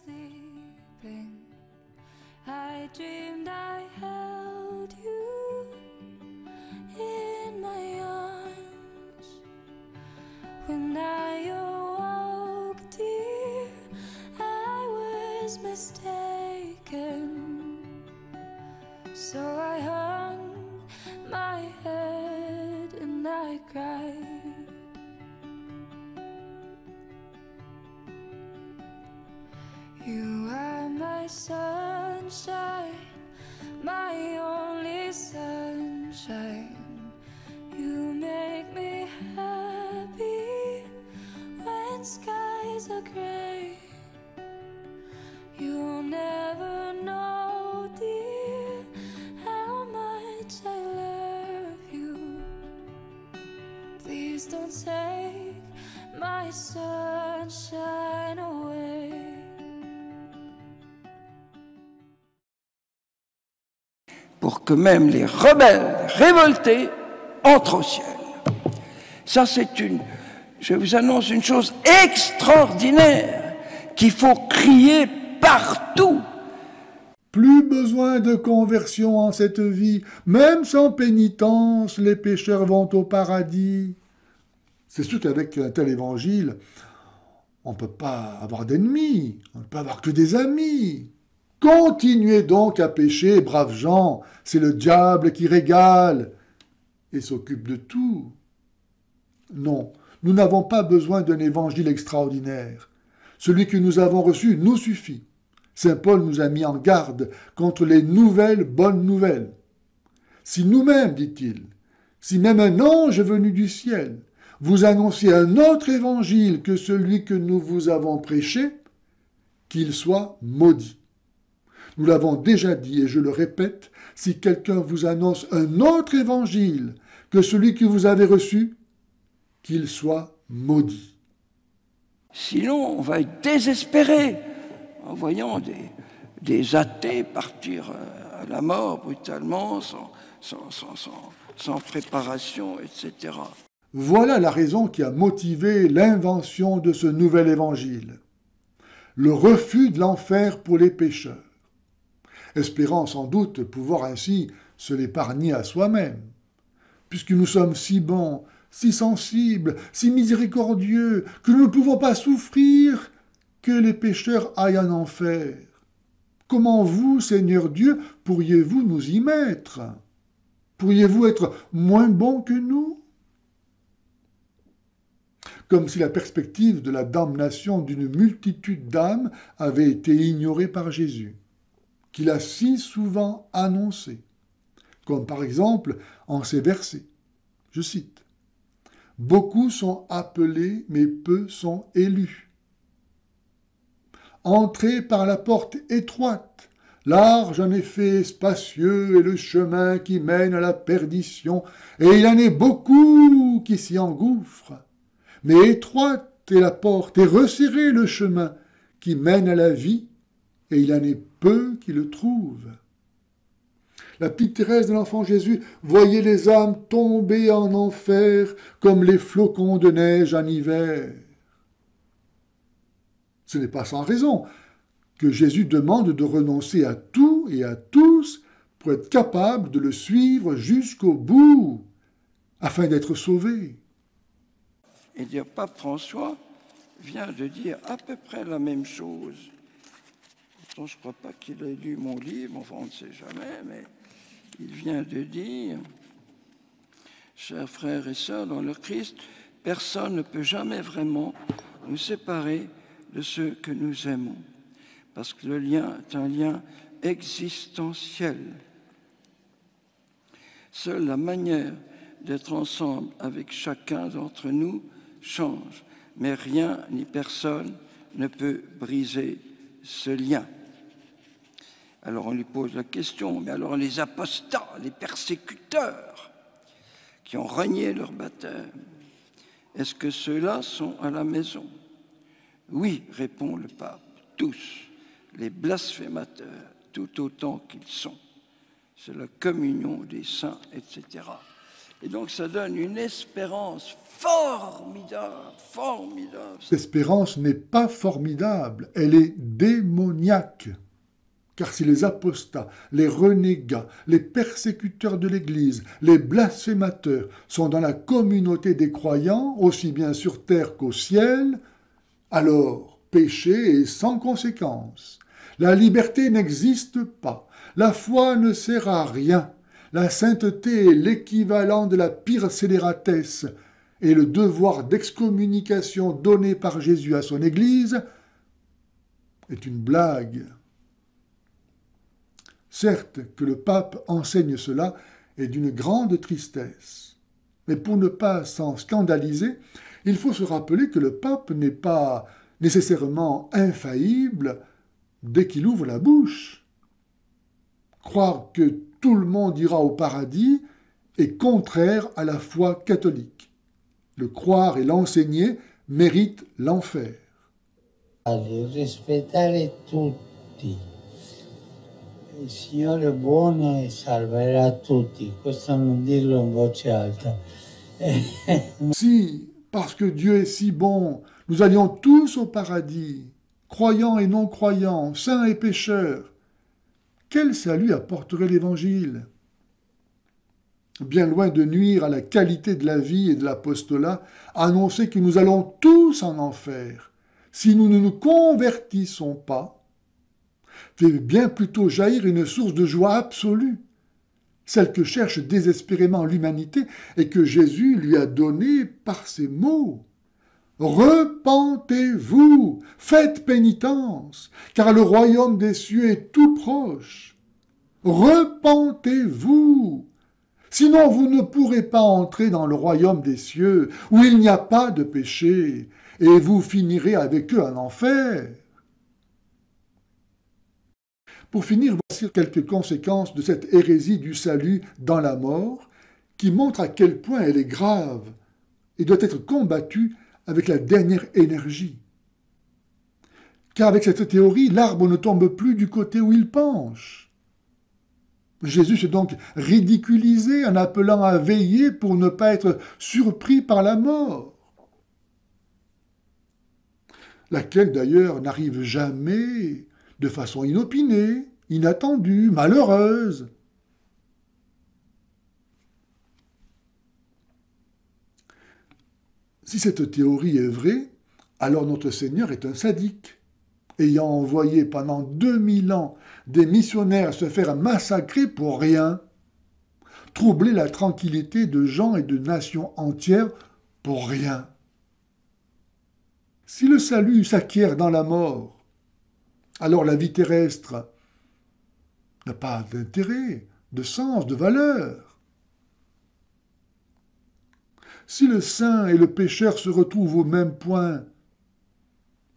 sleeping, I dreamed I held you in my arms. When I awoke, dear, I was mistaken. So I hung my head and I cried. You are my sunshine, my only sunshine. You make me happy when skies are gray. You'll never know, dear, how much I love you. Please don't take my sunshine away. Pour que même les rebelles révoltés entrent au ciel. Ça, c'est une... Je vous annonce une chose extraordinaire qu'il faut crier partout. Plus besoin de conversion en cette vie, même sans pénitence, les pécheurs vont au paradis. C'est sûr qu'avec un tel évangile, on ne peut pas avoir d'ennemis, on ne peut avoir que des amis. Continuez donc à pécher, braves gens, c'est le diable qui régale et s'occupe de tout. Non, nous n'avons pas besoin d'un évangile extraordinaire. Celui que nous avons reçu nous suffit. Saint Paul nous a mis en garde contre les nouvelles bonnes nouvelles. Si nous-mêmes, dit-il, si même un ange venu du ciel vous annonce un autre évangile que celui que nous vous avons prêché, qu'il soit maudit. Nous l'avons déjà dit et je le répète, si quelqu'un vous annonce un autre évangile que celui que vous avez reçu, qu'il soit maudit. Sinon, on va être désespéré en voyant des athées partir à la mort brutalement, sans préparation, etc. Voilà la raison qui a motivé l'invention de ce nouvel évangile. Le refus de l'enfer pour les pécheurs, espérant sans doute pouvoir ainsi se l'épargner à soi-même. Puisque nous sommes si bons, si sensibles, si miséricordieux, que nous ne pouvons pas souffrir que les pécheurs aillent en enfer. Comment vous, Seigneur Dieu, pourriez-vous nous y mettre? Pourriez-vous être moins bons que nous? Comme si la perspective de la damnation d'une multitude d'âmes avait été ignorée par Jésus, qu'il a si souvent annoncé, comme par exemple en ces versets. Je cite, « Beaucoup sont appelés, mais peu sont élus. Entrez par la porte étroite, large en effet, spacieux est le chemin qui mène à la perdition, et il en est beaucoup qui s'y engouffrent. Mais étroite est la porte et resserré le chemin qui mène à la vie, et il en est peu qui le trouvent. » La petite Thérèse de l'Enfant Jésus voyait les âmes tomber en enfer comme les flocons de neige en hiver. Ce n'est pas sans raison que Jésus demande de renoncer à tout et à tous pour être capable de le suivre jusqu'au bout, afin d'être sauvé. Et dire Pape François vient de dire à peu près la même chose. Pourtant, je ne crois pas qu'il ait lu mon livre, enfin on ne sait jamais, mais il vient de dire, chers frères et sœurs dans le Christ, personne ne peut jamais vraiment nous séparer de ceux que nous aimons, parce que le lien est un lien existentiel. Seule la manière d'être ensemble avec chacun d'entre nous change, mais rien ni personne ne peut briser ce lien. Alors on lui pose la question, mais alors les apostats, les persécuteurs qui ont renié leur baptême, est-ce que ceux-là sont à la maison? Oui, répond le pape, tous, les blasphémateurs, tout autant qu'ils sont. C'est la communion des saints, etc. Et donc ça donne une espérance formidable, formidable. L'espérance n'est pas formidable, elle est démoniaque. Car si les apostats, les renégats, les persécuteurs de l'Église, les blasphémateurs sont dans la communauté des croyants, aussi bien sur terre qu'au ciel, alors péché est sans conséquence. La liberté n'existe pas, la foi ne sert à rien, la sainteté est l'équivalent de la pire scélératesse, et le devoir d'excommunication donné par Jésus à son Église est une blague. Certes que le pape enseigne cela est d'une grande tristesse, mais pour ne pas s'en scandaliser, il faut se rappeler que le pape n'est pas nécessairement infaillible dès qu'il ouvre la bouche. Croire que tout le monde ira au paradis est contraire à la foi catholique. Le croire et l'enseigner méritent l'enfer. Rispettare tutti. Il Signore è buono e salverà tutti. Questo non dirlo in voce alta. Si, parce que Dieu est si bon, nous allions tous au paradis, croyants et non-croyants, saints et pécheurs, quel salut apporterait l'Évangile? Bien loin de nuire à la qualité de la vie et de l'apostolat, annoncer que nous allons tous en enfer si nous ne nous convertissons pas, fait bien plutôt jaillir une source de joie absolue, celle que cherche désespérément l'humanité et que Jésus lui a donnée par ces mots. Repentez-vous, faites pénitence, car le royaume des cieux est tout proche. Repentez-vous, sinon vous ne pourrez pas entrer dans le royaume des cieux, où il n'y a pas de péché, et vous finirez avec eux en enfer. Pour finir, voici quelques conséquences de cette hérésie du salut dans la mort, qui montre à quel point elle est grave et doit être combattue avec la dernière énergie. Car avec cette théorie, l'arbre ne tombe plus du côté où il penche. Jésus s'est donc ridiculisé en appelant à veiller pour ne pas être surpris par la mort, laquelle d'ailleurs n'arrive jamais de façon inopinée, inattendue, malheureuse. Si cette théorie est vraie, alors notre Seigneur est un sadique, ayant envoyé pendant 2000 ans des missionnaires se faire massacrer pour rien, troubler la tranquillité de gens et de nations entières pour rien. Si le salut s'acquiert dans la mort, alors la vie terrestre n'a pas d'intérêt, de sens, de valeur. Si le saint et le pécheur se retrouvent au même point,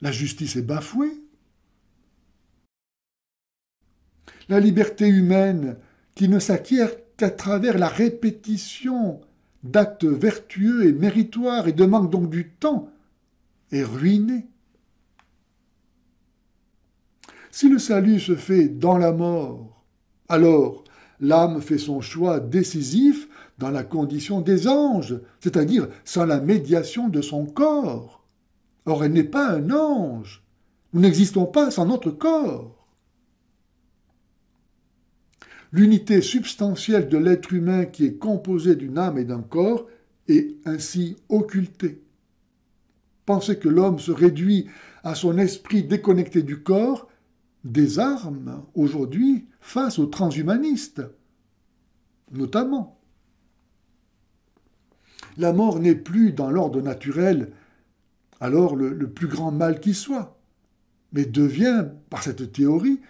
la justice est bafouée. La liberté humaine, qui ne s'acquiert qu'à travers la répétition d'actes vertueux et méritoires et demande donc du temps, est ruinée. Si le salut se fait dans la mort, alors l'âme fait son choix décisif dans la condition des anges, c'est-à-dire sans la médiation de son corps. Or, elle n'est pas un ange. Nous n'existons pas sans notre corps. L'unité substantielle de l'être humain qui est composée d'une âme et d'un corps est ainsi occultée. Penser que l'homme se réduit à son esprit déconnecté du corps désarme aujourd'hui face aux transhumanistes, notamment. La mort n'est plus dans l'ordre naturel, alors le plus grand mal qui soit, mais devient, par cette théorie,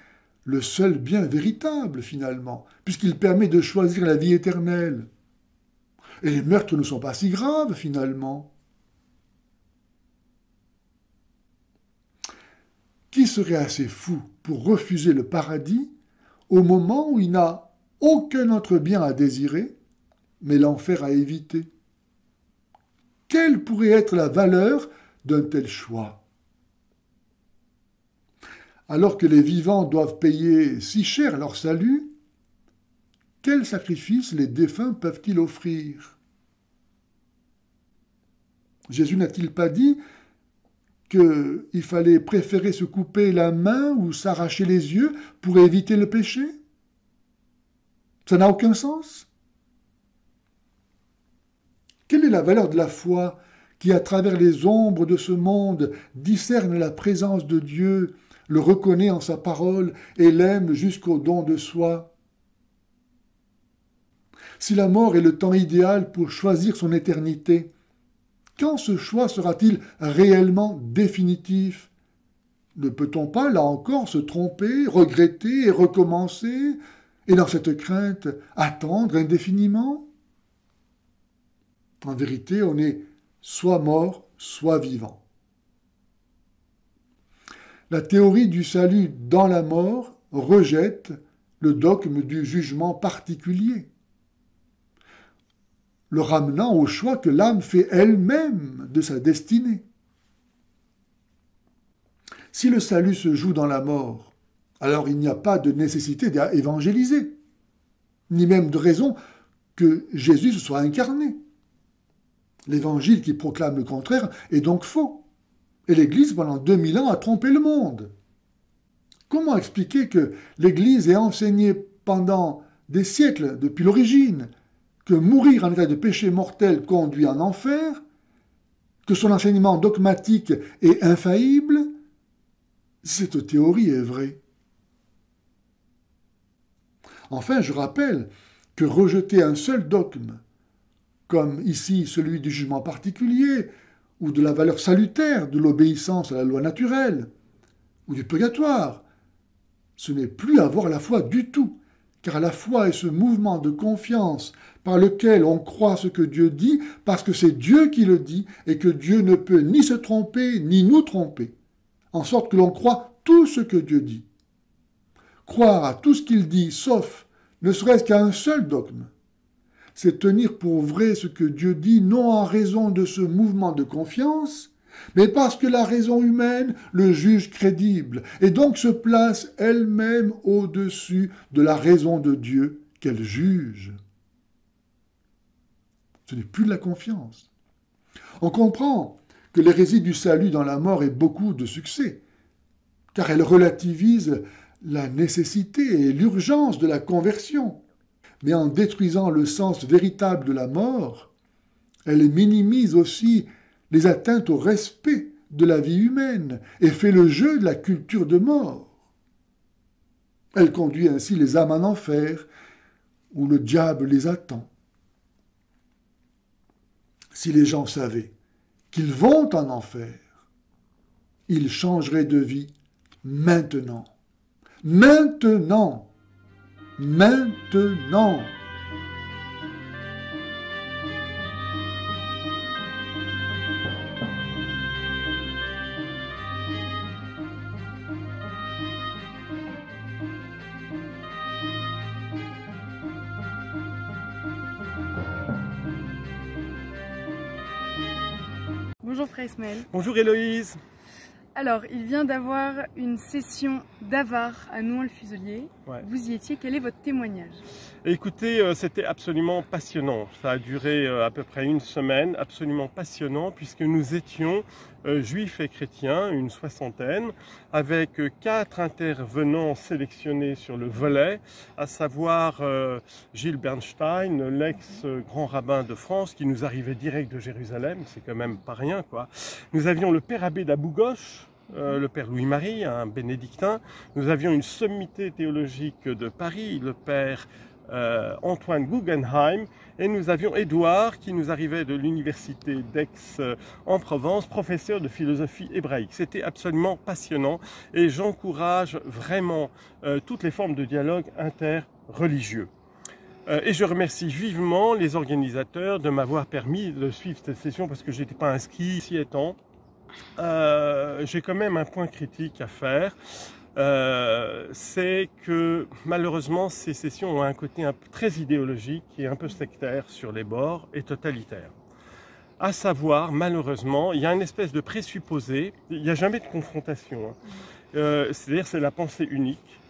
le seul bien véritable finalement, puisqu'il permet de choisir la vie éternelle. Et les meurtres ne sont pas si graves finalement. Qui serait assez fou pour refuser le paradis au moment où il n'a aucun autre bien à désirer, mais l'enfer à éviter? Quelle pourrait être la valeur d'un tel choix? Alors que les vivants doivent payer si cher leur salut, quel sacrifice les défunts peuvent-ils offrir? Jésus n'a-t-il pas dit qu'il fallait préférer se couper la main ou s'arracher les yeux pour éviter le péché? Ça n'a aucun sens. Quelle est la valeur de la foi qui, à travers les ombres de ce monde, discerne la présence de Dieu, le reconnaît en sa parole et l'aime jusqu'au don de soi? Si la mort est le temps idéal pour choisir son éternité, quand ce choix sera-t-il réellement définitif? Ne peut-on pas, là encore, se tromper, regretter et recommencer, et dans cette crainte, attendre indéfiniment? En vérité, on est soit mort, soit vivant. La théorie du salut dans la mort rejette le dogme du jugement particulier, le ramenant au choix que l'âme fait elle-même de sa destinée. Si le salut se joue dans la mort, alors il n'y a pas de nécessité d'évangéliser, ni même de raison que Jésus se soit incarné. L'évangile qui proclame le contraire est donc faux, et l'Église, pendant 2000 ans, a trompé le monde. Comment expliquer que l'Église ait enseigné pendant des siècles, depuis l'origine, que mourir en état de péché mortel conduit en enfer, que son enseignement dogmatique est infaillible? Cette théorie est vraie. Enfin, je rappelle que rejeter un seul dogme, comme ici celui du jugement particulier, ou de la valeur salutaire de l'obéissance à la loi naturelle, ou du purgatoire, ce n'est plus avoir la foi du tout, car la foi est ce mouvement de confiance par lequel on croit ce que Dieu dit, parce que c'est Dieu qui le dit, et que Dieu ne peut ni se tromper, ni nous tromper, en sorte que l'on croit tout ce que Dieu dit. Croire à tout ce qu'il dit, sauf ne serait-ce qu'à un seul dogme, c'est tenir pour vrai ce que Dieu dit, non en raison de ce mouvement de confiance, mais parce que la raison humaine le juge crédible, et donc se place elle-même au-dessus de la raison de Dieu qu'elle juge. Ce n'est plus de la confiance. On comprend que l'hérésie du salut dans la mort ait beaucoup de succès, car elle relativise la nécessité et l'urgence de la conversion. Mais en détruisant le sens véritable de la mort, elle minimise aussi les atteintes au respect de la vie humaine et fait le jeu de la culture de mort. Elle conduit ainsi les âmes en enfer, où le diable les attend. Si les gens savaient qu'ils vont en enfer, ils changeraient de vie maintenant. Maintenant! Maintenant! Bonjour Frère Ismaël. Bonjour Héloïse. Alors, il vient d'avoir une session d'Avar à Nouhan-le-Fuselier. Ouais. Vous y étiez, quel est votre témoignage? Écoutez, c'était absolument passionnant. Ça a duré à peu près une semaine, absolument passionnant, puisque nous étions juifs et chrétiens, une soixantaine, avec 4 intervenants sélectionnés sur le volet, à savoir Gilles Bernstein, l'ex-grand rabbin de France, qui nous arrivait direct de Jérusalem, c'est quand même pas rien, quoi. Nous avions le père abbé d'Abou-Gosh, le père Louis-Marie, un bénédictin. Nous avions une sommité théologique de Paris, le père Antoine Guggenheim, et nous avions Édouard qui nous arrivait de l'université d'Aix en Provence, professeur de philosophie hébraïque. C'était absolument passionnant et j'encourage vraiment toutes les formes de dialogue interreligieux. Et je remercie vivement les organisateurs de m'avoir permis de suivre cette session parce que je n'étais pas inscrit. Ici étant, j'ai quand même un point critique à faire. C'est que malheureusement ces sessions ont un côté très idéologique et un peu sectaire sur les bords et totalitaire. À savoir, malheureusement, il y a une espèce de présupposé, il n'y a jamais de confrontation, hein. C'est-à-dire c'est la pensée unique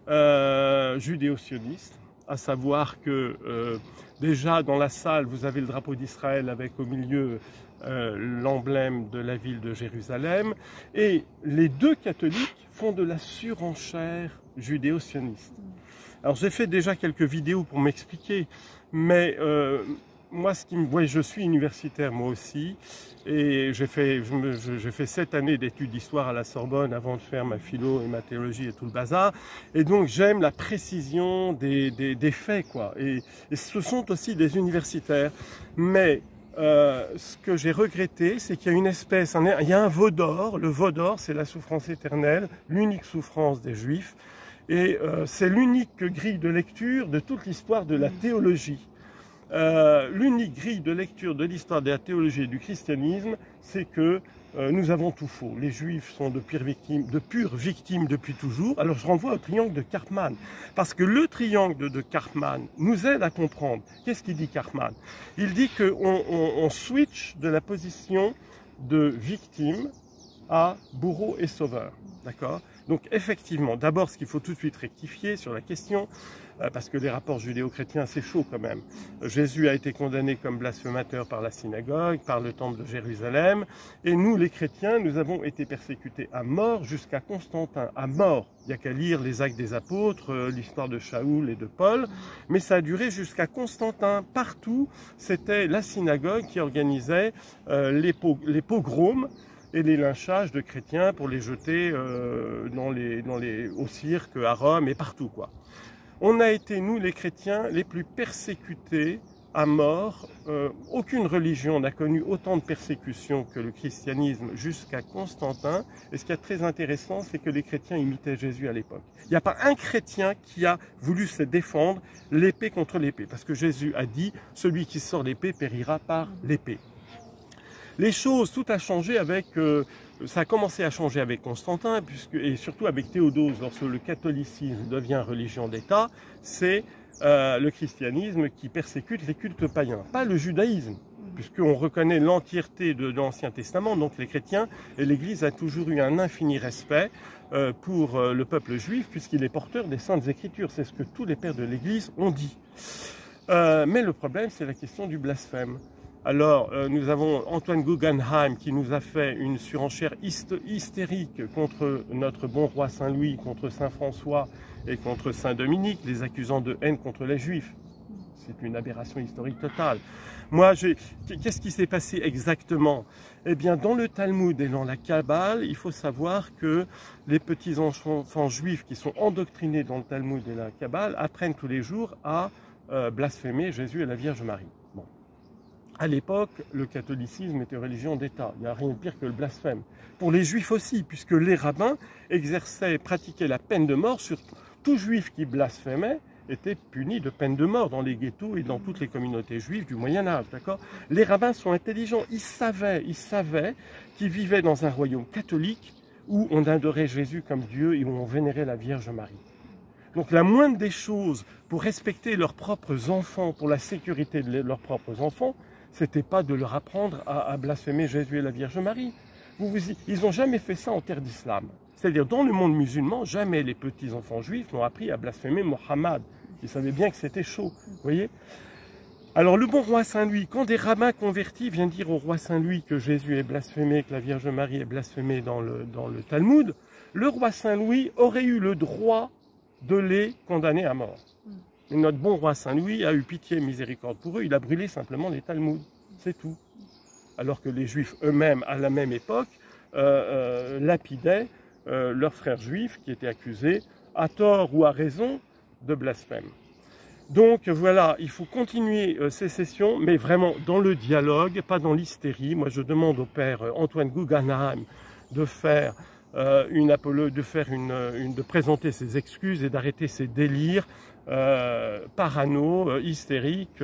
judéo-sioniste, à savoir que déjà dans la salle vous avez le drapeau d'Israël avec au milieu l'emblème de la ville de Jérusalem, et les deux catholiques font de la surenchère judéo-sioniste. Alors j'ai fait déjà quelques vidéos pour m'expliquer, mais moi, je suis universitaire moi aussi, et j'ai fait 7 années d'études d'histoire à la Sorbonne avant de faire ma philo et ma théologie et tout le bazar, et donc j'aime la précision des faits, quoi. Et ce sont aussi des universitaires, mais ce que j'ai regretté, c'est qu'il y a une espèce, il y a un veau d'or. Le veau d'or, c'est la souffrance éternelle, l'unique souffrance des Juifs, et c'est l'unique grille de lecture de toute l'histoire de la théologie. L'unique grille de lecture de l'histoire de la théologie et du christianisme, c'est que nous avons tout faux. Les Juifs sont de pures victimes depuis toujours. Alors je renvoie au triangle de Karpman, parce que le triangle de Karpman nous aide à comprendre. Qu'est-ce qu'il dit Karpman? Il dit qu'on switch de la position de victime à bourreau et sauveur. D'accord? Donc effectivement, d'abord ce qu'il faut tout de suite rectifier sur la question, parce que les rapports judéo-chrétiens, c'est chaud quand même. Jésus a été condamné comme blasphémateur par la synagogue, par le temple de Jérusalem, et nous les chrétiens, nous avons été persécutés à mort jusqu'à Constantin, à mort. Il n'y a qu'à lire les Actes des Apôtres, l'histoire de Shaoul et de Paul, mais ça a duré jusqu'à Constantin. Partout, c'était la synagogue qui organisait les pogroms et les lynchages de chrétiens pour les jeter au cirque, à Rome et partout, quoi. On a été, nous les chrétiens, les plus persécutés à mort. Aucune religion n'a connu autant de persécutions que le christianisme jusqu'à Constantin. Et ce qui est très intéressant, c'est que les chrétiens imitaient Jésus à l'époque. Il n'y a pas un chrétien qui a voulu se défendre l'épée contre l'épée. Parce que Jésus a dit, celui qui sort l'épée périra par l'épée. Les choses, tout a changé avec... ça a commencé à changer avec Constantin, et surtout avec Théodose, lorsque le catholicisme devient religion d'État, c'est le christianisme qui persécute les cultes païens, pas le judaïsme, puisqu'on reconnaît l'entièreté de l'Ancien Testament, donc les chrétiens, et l'Église a toujours eu un infini respect pour le peuple juif, puisqu'il est porteur des Saintes Écritures, c'est ce que tous les pères de l'Église ont dit. Mais le problème, c'est la question du blasphème. Alors, nous avons Antoine Guggenheim qui nous a fait une surenchère hystérique contre notre bon roi Saint-Louis, contre Saint-François et contre Saint-Dominique, les accusant de haine contre les Juifs. C'est une aberration historique totale. Moi, qu'est-ce qui s'est passé exactement? Eh bien, dans le Talmud et dans la Kabbale, il faut savoir que les petits enfants juifs qui sont endoctrinés dans le Talmud et la Kabbale apprennent tous les jours à blasphémer Jésus et la Vierge Marie. Bon. À l'époque, le catholicisme était religion d'État. Il n'y a rien de pire que le blasphème. Pour les juifs aussi, puisque les rabbins pratiquaient la peine de mort sur tout juif qui blasphémait, était puni de peine de mort dans les ghettos et dans toutes les communautés juives du Moyen-Âge. D'accord ? Les rabbins sont intelligents. Ils savaient qu'ils vivaient dans un royaume catholique où on adorait Jésus comme Dieu et où on vénérait la Vierge Marie. Donc la moindre des choses pour respecter leurs propres enfants, pour la sécurité de leurs propres enfants, c'était pas de leur apprendre à blasphémer Jésus et la Vierge Marie. Ils n'ont jamais fait ça en terre d'islam. C'est-à-dire, dans le monde musulman, jamais les petits-enfants juifs n'ont appris à blasphémer Mohammed. Ils savaient bien que c'était chaud, vous voyez. Alors, le bon roi Saint-Louis, quand des rabbins convertis viennent dire au roi Saint-Louis que Jésus est blasphémé, que la Vierge Marie est blasphémée dans le Talmud, le roi Saint-Louis aurait eu le droit de les condamner à mort. Mais notre bon roi Saint-Louis a eu pitié et miséricorde pour eux, il a brûlé simplement les Talmuds, c'est tout. Alors que les Juifs eux-mêmes, à la même époque, lapidaient leurs frères juifs qui étaient accusés, à tort ou à raison, de blasphème. Donc voilà, il faut continuer ces sessions, mais vraiment dans le dialogue, pas dans l'hystérie. Moi je demande au père Antoine Guggenheim de faire de présenter ses excuses et d'arrêter ses délires parano, hystériques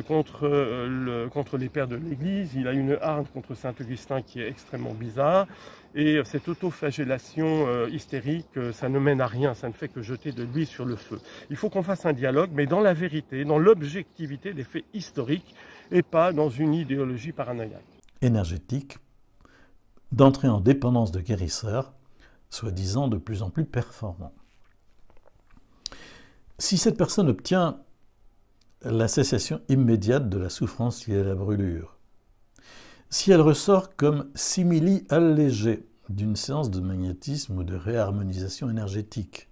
contre les pères de l'Église. Il a une hargne contre Saint-Augustin qui est extrêmement bizarre. Et cette autoflagellation hystérique, ça ne mène à rien, ça ne fait que jeter de l'huile sur le feu. Il faut qu'on fasse un dialogue, mais dans la vérité, dans l'objectivité des faits historiques, et pas dans une idéologie paranoïaque. Énergétique, d'entrer en dépendance de guérisseurs, soi-disant de plus en plus performants. Si cette personne obtient la cessation immédiate de la souffrance liée à la brûlure, si elle ressort comme simili allégé d'une séance de magnétisme ou de réharmonisation énergétique,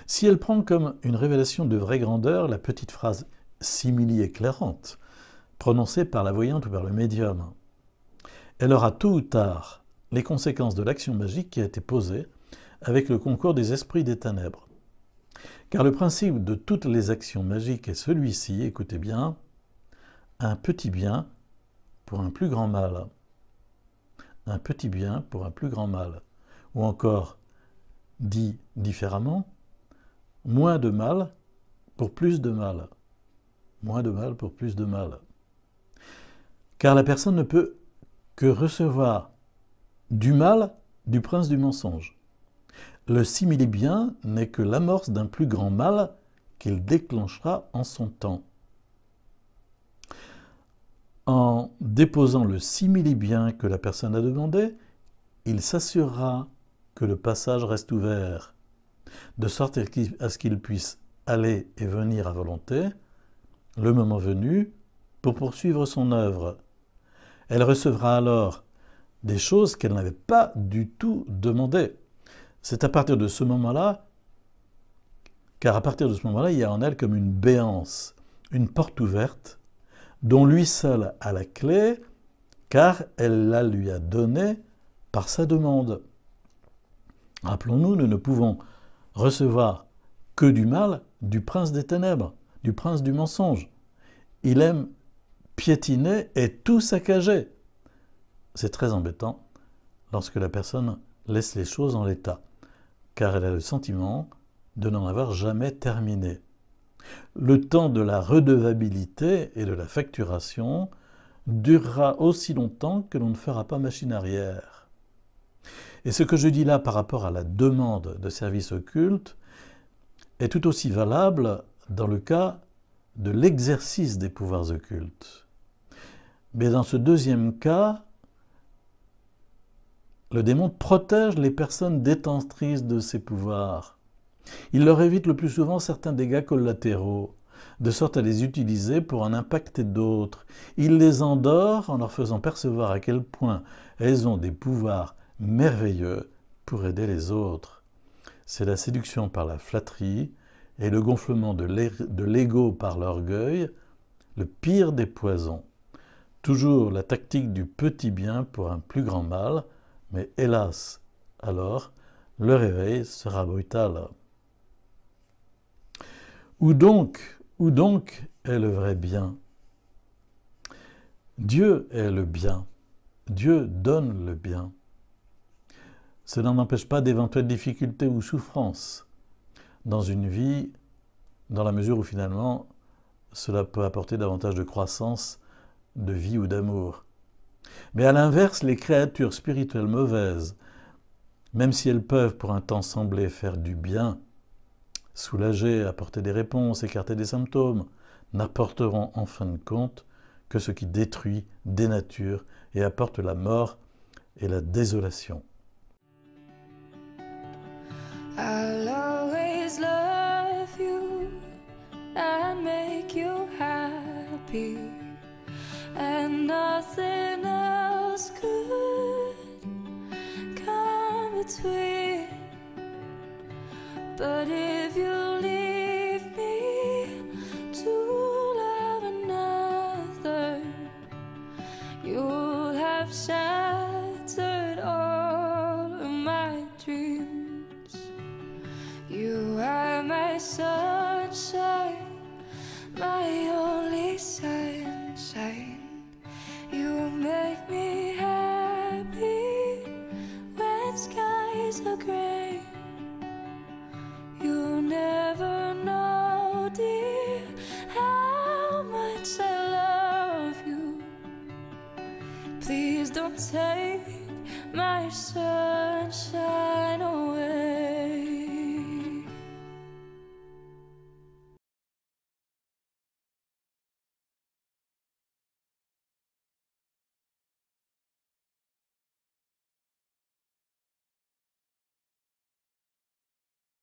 si elle prend comme une révélation de vraie grandeur la petite phrase simili-éclairante, prononcée par la voyante ou par le médium, elle aura tôt ou tard les conséquences de l'action magique qui a été posée avec le concours des esprits des ténèbres. Car le principe de toutes les actions magiques est celui-ci, écoutez bien, un petit bien pour un plus grand mal. Un petit bien pour un plus grand mal. Ou encore, dit différemment, moins de mal pour plus de mal. Moins de mal pour plus de mal. Car la personne ne peut que recevoir du mal du prince du mensonge. Le simili-bien n'est que l'amorce d'un plus grand mal qu'il déclenchera en son temps. En déposant le simili-bien que la personne a demandé, il s'assurera que le passage reste ouvert, de sorte à ce qu'il puisse aller et venir à volonté, le moment venu, pour poursuivre son œuvre. Elle recevra alors des choses qu'elle n'avait pas du tout demandées. C'est à partir de ce moment-là, car à partir de ce moment-là, il y a en elle comme une béance, une porte ouverte, dont lui seul a la clé, car elle la lui a donnée par sa demande. Rappelons-nous, nous ne pouvons recevoir que du mal du prince des ténèbres, du prince du mensonge. Il aime piétiner et tout saccager. C'est très embêtant lorsque la personne laisse les choses en l'état, car elle a le sentiment de n'en avoir jamais terminé. Le temps de la redevabilité et de la facturation durera aussi longtemps que l'on ne fera pas machine arrière. Et ce que je dis là par rapport à la demande de service occulte est tout aussi valable dans le cas de l'exercice des pouvoirs occultes. Mais dans ce deuxième cas, le démon protège les personnes détentrices de ces pouvoirs. Il leur évite le plus souvent certains dégâts collatéraux, de sorte à les utiliser pour en impacter d'autres. Il les endort en leur faisant percevoir à quel point elles ont des pouvoirs merveilleux pour aider les autres. C'est la séduction par la flatterie et le gonflement de l'ego par l'orgueil, le pire des poisons. Toujours la tactique du petit bien pour un plus grand mal, mais hélas, alors, le réveil sera brutal. Où donc est le vrai bien? Dieu est le bien. Dieu donne le bien. Cela n'empêche pas d'éventuelles difficultés ou souffrances dans une vie, dans la mesure où finalement cela peut apporter davantage de croissance, de vie ou d'amour. Mais à l'inverse, les créatures spirituelles mauvaises, même si elles peuvent pour un temps sembler faire du bien, soulager, apporter des réponses, écarter des symptômes, n'apporteront en fin de compte que ce qui détruit, dénature et apporte la mort et la désolation. I'll always love you and make you happy, and nothing else could come between. But if you leave me to love another, you'll have shattered all of my dreams. You are my sunshine, my only sunshine. You make me happy when skies are gray. You'll never know, dear, how much I love you. Please don't take my sunshine.